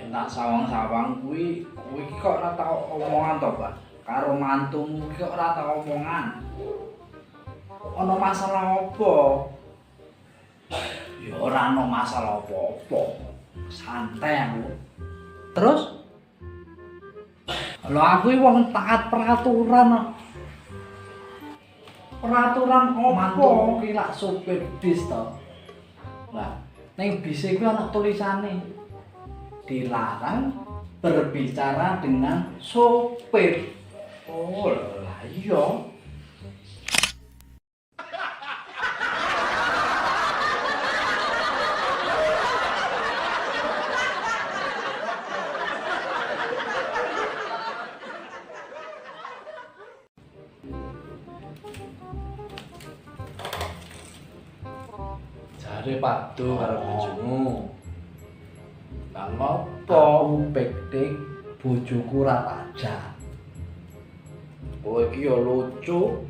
tak sawang-sawang kuwi kok ora tau omongan to, Pak. Karo mantumu ki kok ora tau omongan. Ana masalah apa? Ya ora ana masalah apa-apa. Santai aku. Terus? Lho aku iki wong taat peraturan. Peraturan opo? Mantumu ki lak sopir bis to. Lah, ning bis iku ana tulisane dilarang berbicara dengan sopir. Oh lah iya. Jare padu karo bojomu. Lah ngopo piknik bojoku ora pajak. Oh iki ya lucu.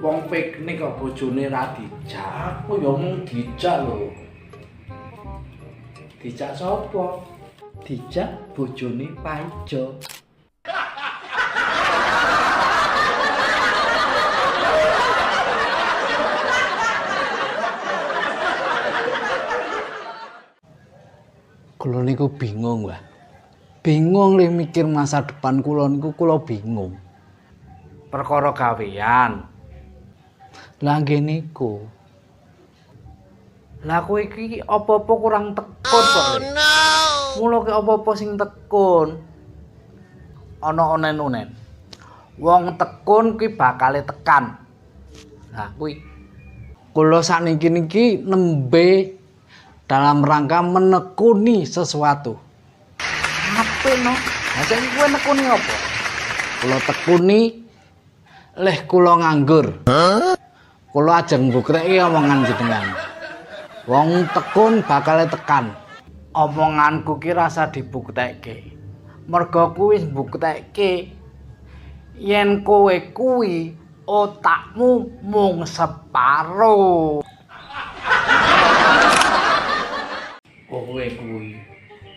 Wong piknik kok bojone ra dijak. Aku ya mung dijak lho. Dijak sapa? Dijak bojone Paijo. Kula niku bingung, Mbah. Bingung le mikir masa depan kula niku kula bingung. Perkara gawean. Lah nggih niku. Lah kowe iki apa-apa kurang tekun kok. Oh no. Mula ki apa-apa sing tekun. Ana onen-onen. Wong tekun ki bakale tekan. Nah kuwi Kula sakniki niki nembe dalam rangka menekuni sesuatu. apa no? Lah saiki kowe nekuni apa? Kula tekuni leh kula nganggur. Kula ajeng mbukteki omongan jenengan. Wong tekun bakal tekan. Omonganku ki rasa dibuktekke. Merga kuwi wis mbuktekke yen kowe kuwi otakmu mung separo. Kowe kuwi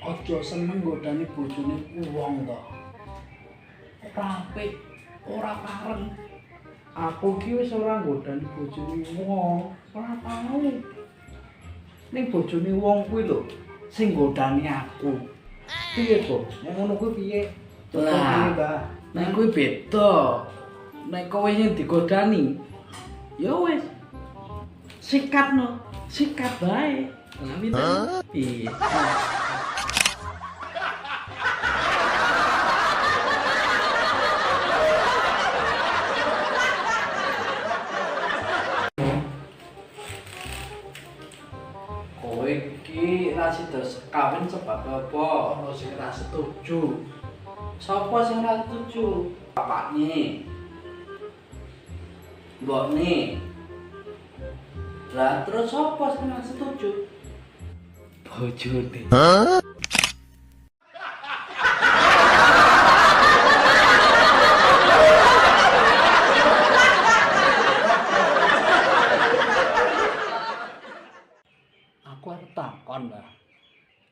aja seneng godani bojone wong to. Ora apik, ora pareng. Aku ki wis ora godani bojone wong, ora tau. Ning bojone wong kuwi lho sing godani aku. Piye to? Ngono kuwi piye? Lah, nek kuwi beda. Nek kowe sing digodani, ya wis. Sikatno, sikat bae. Lah pinten? Piye? Kowe iki ra sida kawin sebab apa? Ono sing ra setuju. Sapa sing ra setuju? Bapakne. Mbokne. Lah terus sapa sing ra setuju? Bojone. Aku arep takon, Mbah.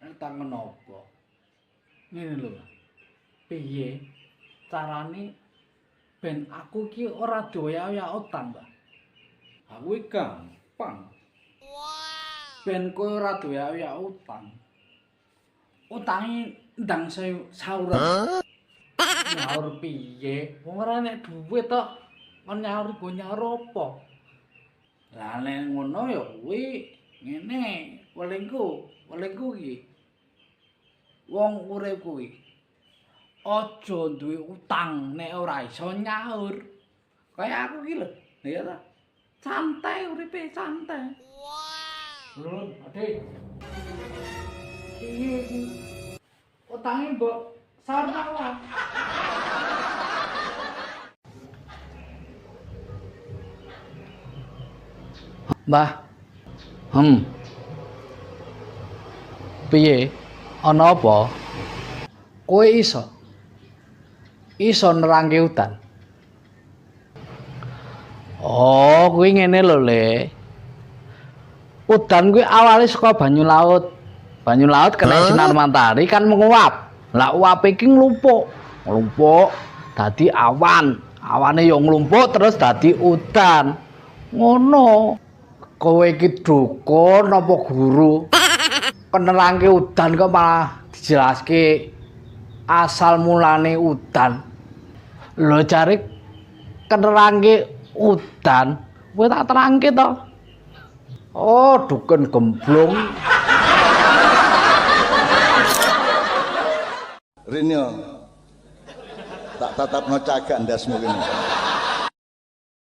Nek takon apa? Ngene lho. Piye carane ben aku ki ora doya-doya utang, Mbah? Aku iki gampang. Ben kowe ora doya-doya utang. Utange ndang sauran. Nyaur piye? Wong ora nek dhuwit tok. Kon nyaur go nyaur apa? Lah nek ngono ya kuwi ngene, welingku iki. Wong urip kuwi aja duwe utang nek ora iso nyaur. Kaya aku iki lho, ya ta. Santai uripe, santai. Wow. Adik. Iki utange mbok sarna wae. Mbah. Piye? Ana apa? Kowe iso nerangke udan. Oh, kuwi ngene lho, Le. Udan kuwi awale saka banyu laut. Banyu laut kena sinar matahari kan menguap. Lah uap iki nglumpuk. Nglumpuk dadi awan. Awane yo nglumpuk terus dadi udan. Ngono. Kowe iki dukun apa guru? Penerangke udan kok malah dijelaske asal mulane udan. Lho jare kenerangke udan, kowe tak terangke to. Oh, dukun gemblung. Rinyo tak tatapno cagak ndasmu kene.